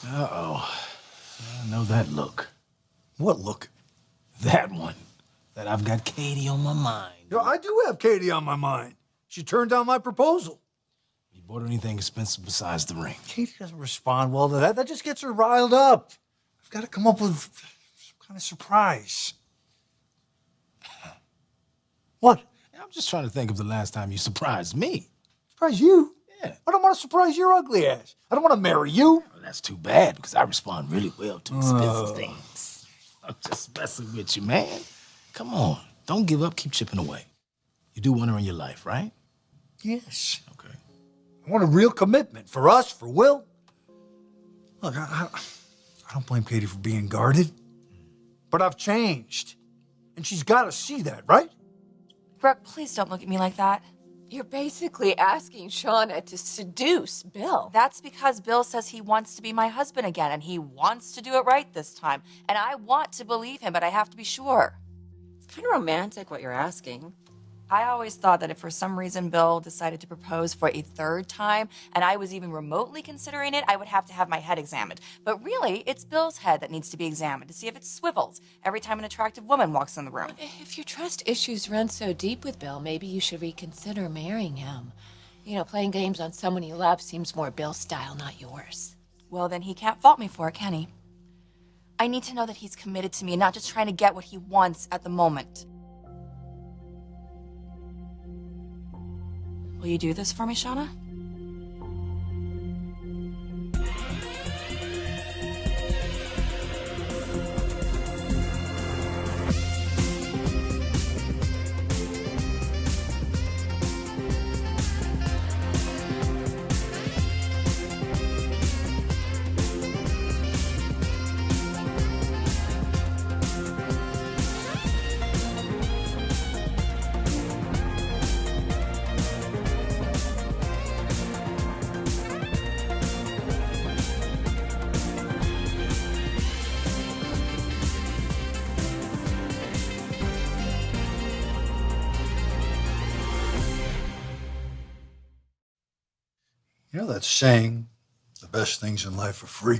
Uh-oh. I know that look. What look? That one. That I've got Katie on my mind. Yo, I do have Katie on my mind. She turned down my proposal. You bought her anything expensive besides the ring? Katie doesn't respond well to that. That just gets her riled up. I've got to come up with some kind of surprise. What? I'm just trying to think of the last time you surprised me. Surprise you? Yeah. I don't want to surprise your ugly ass. I don't want to marry you. Well, that's too bad, because I respond really well to expensive things. I'm just messing with you, man. Come on. Don't give up. Keep chipping away. You do want her in your life, right? Yes. Okay. I want a real commitment for us, for Will. Look, I don't blame Katie for being guarded, but I've changed. And she's got to see that, right? Brooke, please don't look at me like that. You're basically asking Shauna to seduce Bill. That's because Bill says he wants to be my husband again, and he wants to do it right this time. And I want to believe him, but I have to be sure. It's kind of romantic what you're asking. I always thought that if for some reason Bill decided to propose for a third time, and I was even remotely considering it, I would have to have my head examined. But really, it's Bill's head that needs to be examined to see if it swivels every time an attractive woman walks in the room. If your trust issues run so deep with Bill, maybe you should reconsider marrying him. You know, playing games on someone you love seems more Bill's style, not yours. Well, then he can't fault me for it, can he? I need to know that he's committed to me and not just trying to get what he wants at the moment. Will you do this for me, Shauna? You know that saying, the best things in life are free?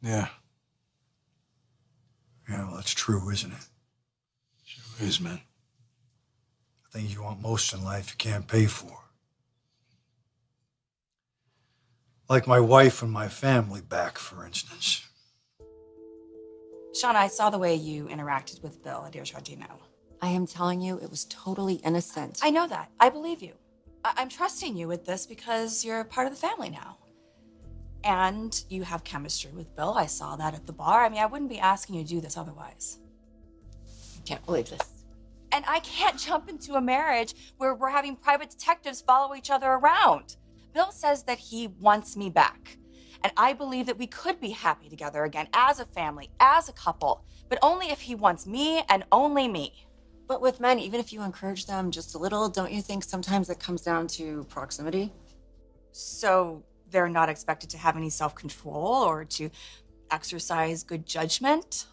Yeah. Yeah, well, that's true, isn't it? Sure is, man. The things you want most in life you can't pay for. Like my wife and my family back, for instance. Shauna, I saw the way you interacted with Bill at Dear Giardino. I am telling you, it was totally innocent. I know that. I believe you. I'm trusting you with this because you're part of the family now. And you have chemistry with Bill. I saw that at the bar. I mean, I wouldn't be asking you to do this otherwise. I can't believe this. And I can't jump into a marriage where we're having private detectives follow each other around. Bill says that he wants me back. And I believe that we could be happy together again as a family, as a couple, but only if he wants me and only me. But with men, even if you encourage them just a little, don't you think sometimes it comes down to proximity? So they're not expected to have any self-control or to exercise good judgment?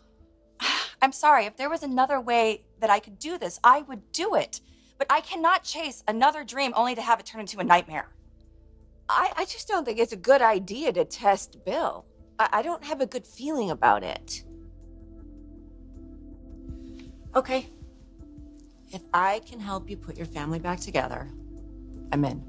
I'm sorry, if there was another way that I could do this, I would do it. But I cannot chase another dream only to have it turn into a nightmare. I just don't think it's a good idea to test Bill. I don't have a good feeling about it. Okay. If I can help you put your family back together, I'm in.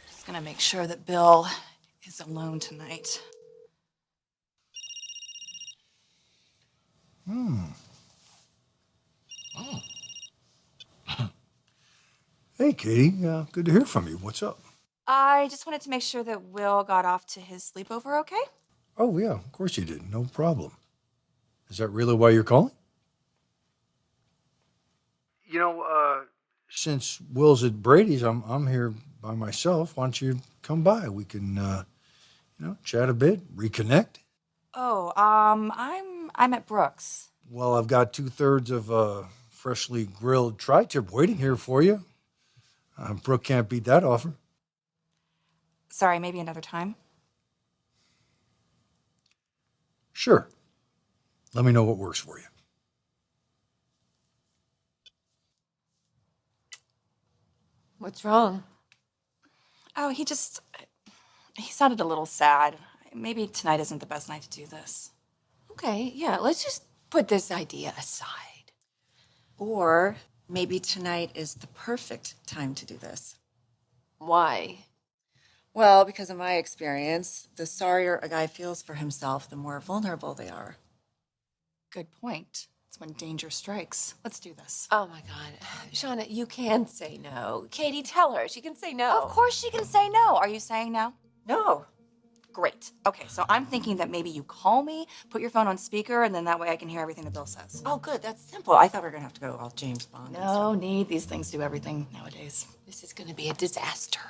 Just gonna make sure that Bill is alone tonight. Hey, Katie. Good to hear from you. What's up? I just wanted to make sure that Will got off to his sleepover okay? Oh, yeah, of course you did. No problem. Is that really why you're calling? You know, since Will's at Brady's, I'm here by myself. Why don't you come by? We can, chat a bit, reconnect. Oh, I'm at Brooke's. Well, I've got 2/3 of a freshly grilled tri-tip waiting here for you. Brooke can't beat that offer. Sorry, maybe another time. Sure. Let me know what works for you. What's wrong? Oh, he sounded a little sad. Maybe tonight isn't the best night to do this. Okay, yeah, let's just put this idea aside. Or maybe tonight is the perfect time to do this. Why? Well, because in my experience, the sorrier a guy feels for himself, the more vulnerable they are. Good point. It's when danger strikes. Let's do this. Oh my God. Shauna, you can say no. Katie, tell her. She can say no. Of course she can say no. Are you saying no? No. Great. Okay, so I'm thinking that maybe you call me, put your phone on speaker, and then that way I can hear everything that Bill says. Oh, good. That's simple. I thought we were going to have to go all James Bond. No need. These things do everything nowadays. This is gonna be a disaster.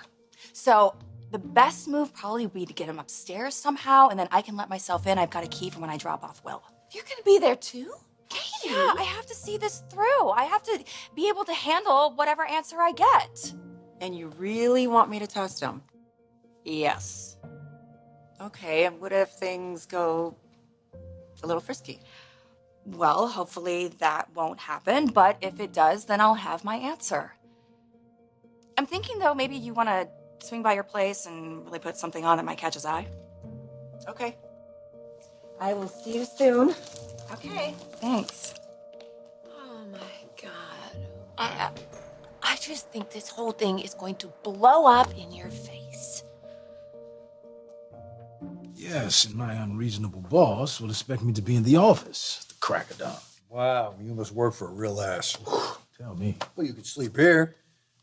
So the best move probably would be to get him upstairs somehow, and then I can let myself in. I've got a key from when I drop off Will. You're gonna be there too? Katie! Yeah, I have to see this through. I have to be able to handle whatever answer I get. And you really want me to test him? Yes. Okay, and what if things go a little frisky? Well, hopefully that won't happen, but if it does, then I'll have my answer. I'm thinking, though, maybe you want to swing by your place and really put something on that might catch his eye. Okay. I will see you soon. Okay, thanks. Oh my God. I just think this whole thing is going to blow up in your face. Yes, and my unreasonable boss will expect me to be in the office at the crack of dawn. Wow, you must work for a real ass. Tell me. Well, you could sleep here.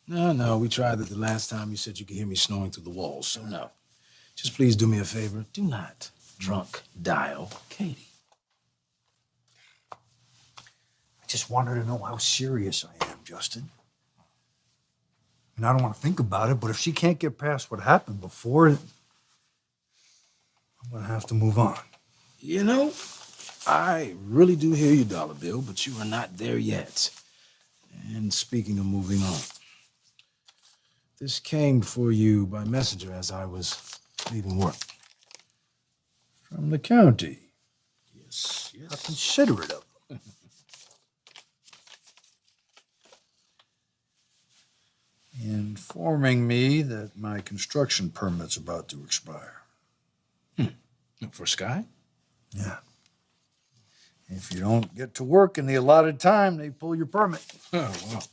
No, we tried that the last time. You said you could hear me snoring through the walls, so no. Just please do me a favor. Do not drunk dial Katie. I just want her to know how serious I am, Justin. And I don't want to think about it, but if she can't get past what happened before, I'm going to have to move on. You know, I really do hear you, Dollar Bill, but you are not there yet. And speaking of moving on, this came for you by messenger as I was leaving work. From the county. Yes. How considerate of them. Informing me that my construction permit's about to expire. For Sky? Yeah. If you don't get to work in the allotted time, they pull your permit. Oh, well.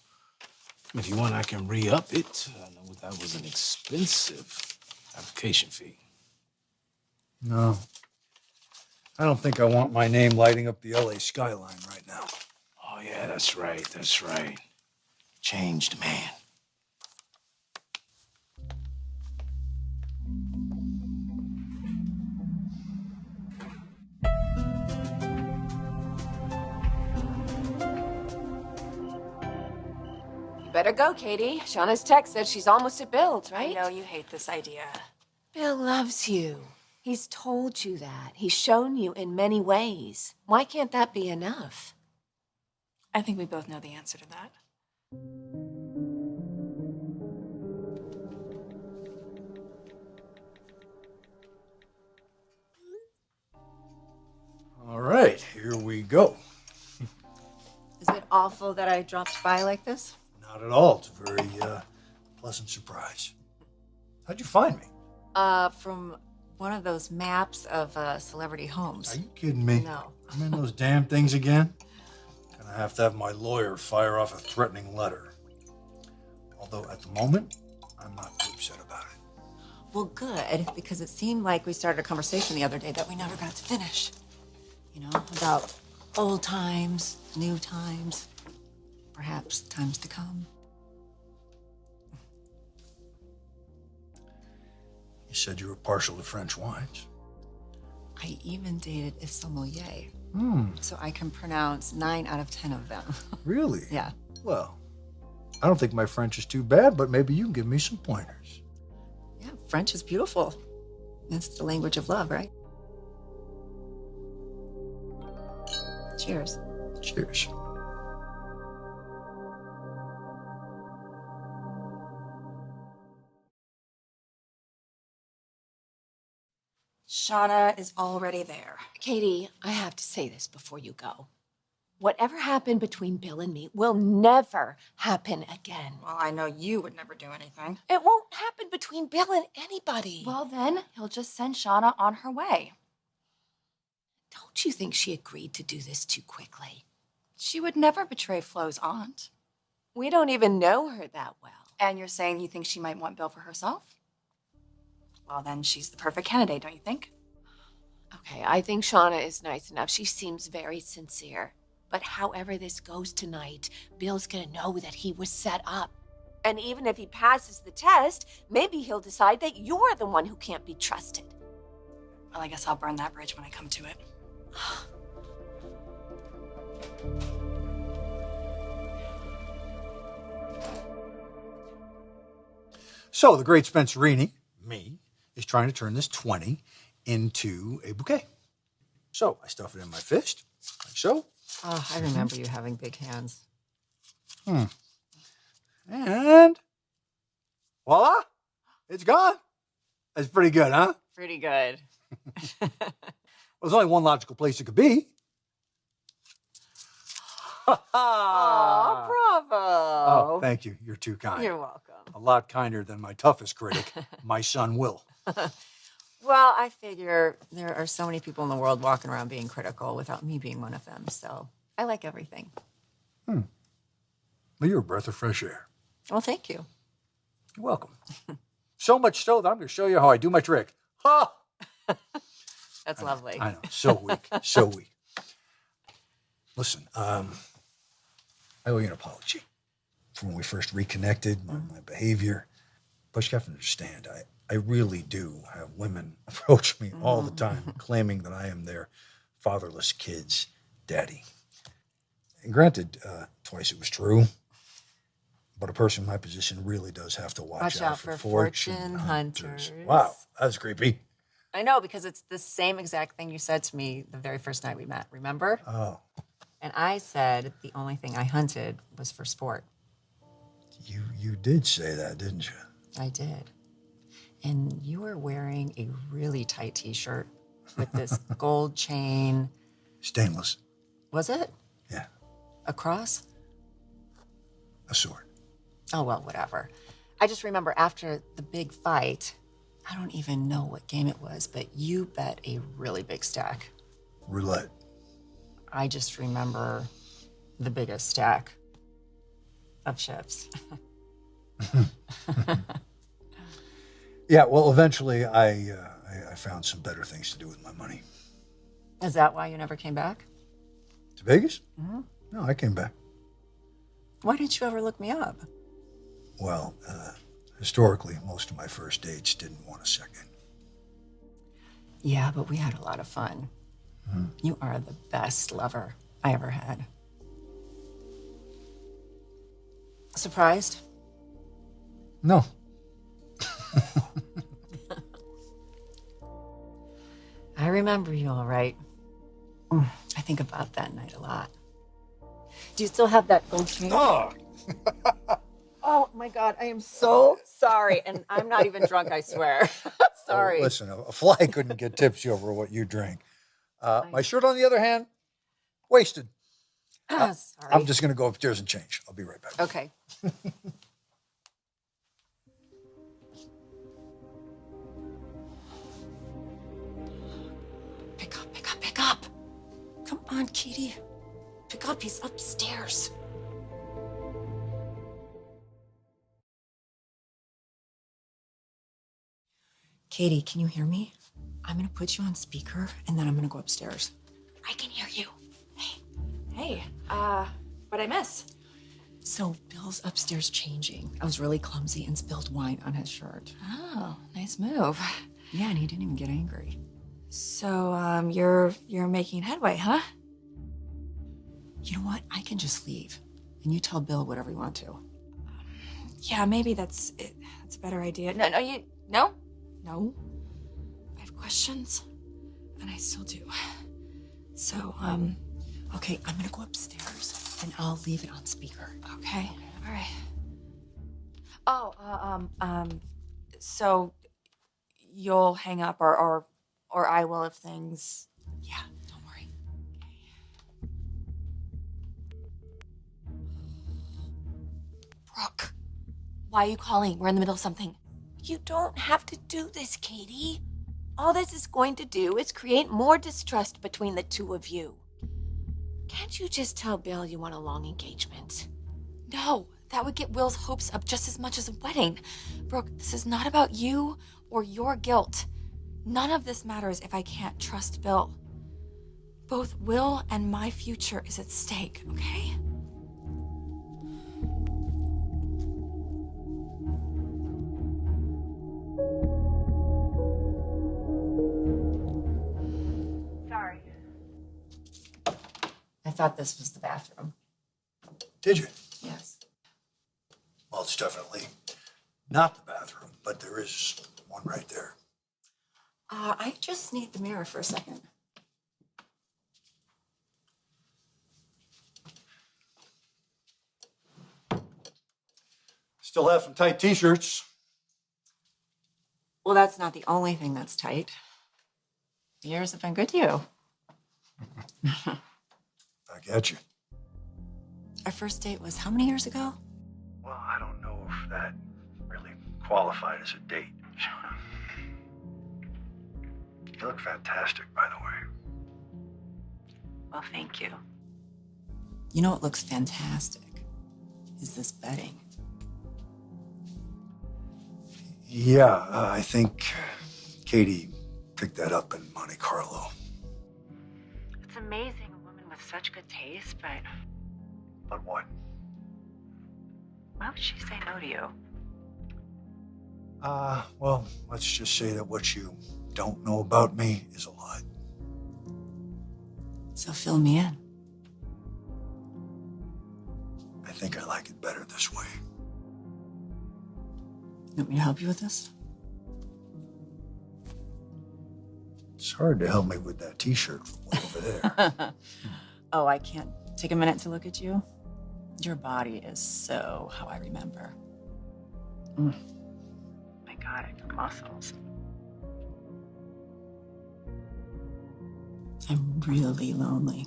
If you want, I can re-up it. I know that was an expensive application fee. No. I don't think I want my name lighting up the LA skyline right now. Oh, yeah, that's right. Changed man. Better go, Katie. Shauna's text said she's almost at Bill's, right? I know you hate this idea. Bill loves you. He's told you that. He's shown you in many ways. Why can't that be enough? I think we both know the answer to that. All right, here we go. Is it awful that I dropped by like this? Not at all. It's a very pleasant surprise. How'd you find me? From one of those maps of celebrity homes. Are you kidding me? No. I'm in those damn things again? Gonna have to have my lawyer fire off a threatening letter. Although at the moment, I'm not too upset about it. Well, good, because it seemed like we started a conversation the other day that we never got to finish. You know, about old times, new times, perhaps times to come. You said you were partial to French wines. I even dated a sommelier. So I can pronounce 9 out of 10 of them. Really? Yeah. Well, I don't think my French is too bad, but maybe you can give me some pointers. Yeah, French is beautiful. It's the language of love, right? Cheers. Cheers. Shauna is already there. Katie, I have to say this before you go. Whatever happened between Bill and me will never happen again. Well, I know you would never do anything. It won't happen between Bill and anybody. Well, then he'll just send Shauna on her way. Don't you think she agreed to do this too quickly? She would never betray Flo's aunt. We don't even know her that well. And you're saying you think she might want Bill for herself? Well, then she's the perfect candidate, don't you think? Okay, I think Shauna is nice enough. She seems very sincere. But however this goes tonight, Bill's gonna know that he was set up. And even if he passes the test, maybe he'll decide that you're the one who can't be trusted. Well, I guess I'll burn that bridge when I come to it. So the great Spencerini, me, is trying to turn this 20 into a bouquet. So I stuff it in my fist, like so. Oh, I remember you having big hands. And voila, it's gone. That's pretty good, huh? Pretty good. Well, there's only one logical place it could be. Oh, bravo. Oh, thank you. You're too kind. You're welcome. A lot kinder than my toughest critic, my son Will. Well, I figure there are so many people in the world walking around being critical without me being one of them, so I like everything. Well, you're a breath of fresh air. Well, thank you. You're welcome. So much so that I'm going to show you how I do my trick. Ha! That's lovely. I know. So weak. So weak. Listen, I owe you an apology for when we first reconnected, my behavior. But you have to understand, I really do have women approach me all the time claiming that I am their fatherless kid's daddy. And granted, twice it was true. But a person in my position really does have to watch out for fortune hunters. Wow, that's creepy. I know, because it's the same exact thing you said to me the very first night we met, remember? Oh. And I said the only thing I hunted was for sport. You did say that, didn't you? I did. And you were wearing a really tight t-shirt with this gold chain. Stainless. Was it? Yeah. A cross? A sword. Oh, well, whatever. I just remember after the big fight, I don't even know what game it was, but you bet a really big stack. Roulette. I just remember the biggest stack of chips. Yeah, well, eventually I found some better things to do with my money. Is that why you never came back? To Vegas? Mm-hmm. No, I came back. Why didn't you ever look me up? Well, historically, most of my first dates didn't want a second. Yeah, but we had a lot of fun. You are the best lover I ever had. Surprised? No. I remember you all right. I think about that night a lot. Do you still have that gold chain? Oh. Oh my God, I am so sorry. And I'm not even drunk, I swear. Sorry. Oh, listen, a fly couldn't get tipsy over what you drank. My shirt, on the other hand, wasted. Sorry. I'm just going to go upstairs and change. I'll be right back. Okay. Pick up, pick up, pick up. Come on, Katie. Pick up, he's upstairs. Katie, can you hear me? I'm gonna put you on speaker and then I'm gonna go upstairs. I can hear you. Hey, what'd I miss? So Bill's upstairs changing. I was really clumsy and spilled wine on his shirt. Oh, nice move. Yeah, and he didn't even get angry. So, you're making headway, huh? You know what? I can just leave. And you tell Bill whatever you want to. Yeah, maybe that's it. That's a better idea. No. I have questions, and I still do. So, Okay, I'm gonna go upstairs and I'll leave it on speaker. okay, all right. Oh, so you'll hang up, or I will if things. Yeah, don't worry. Brooke, why are you calling? We're in the middle of something. You don't have to do this, Katie. All this is going to do is create more distrust between the two of you. Can't you just tell Bill you want a long engagement? No, that would get Will's hopes up just as much as a wedding. Brooke, this is not about you or your guilt. None of this matters if I can't trust Bill. Both Will and my future is at stake, okay? Sorry. I thought this was the bathroom. Did you? Yes. Well, it's definitely not the bathroom, but there is one right there. I just need the mirror for a second. Still have some tight t-shirts. Well, that's not the only thing that's tight. The years have been good to you. I get you. Our first date was how many years ago? Well, I don't know if that really qualified as a date, Shauna. You look fantastic, by the way. Well, thank you. You know what looks fantastic? Is this bedding. Yeah, I think Katie picked that up in Monte Carlo. It's amazing a woman with such good taste, but But what? why would she say no to you? Well, let's just say that what you don't know about me is a lot. So fill me in. I think I like it better this way. You want me to help you with this? It's hard to help me with that t-shirt from way over there. Oh, I can't take a minute to look at you? Your body is so how I remember. My God, your muscles. I'm really lonely.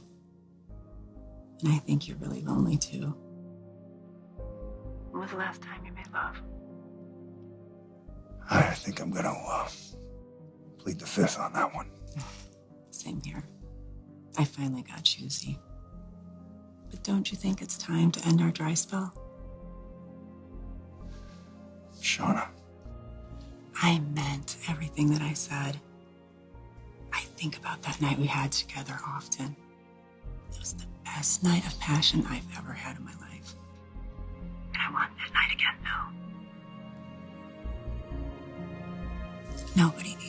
And I think you're really lonely too. When was the last time you made love? I think I'm gonna plead the fifth on that one. Same here. I finally got choosy. But don't you think it's time to end our dry spell? Shauna. I meant everything that I said. I think about that night we had together often. It was the best night of passion I've ever had in my life. And I want that night again now. Nobody needs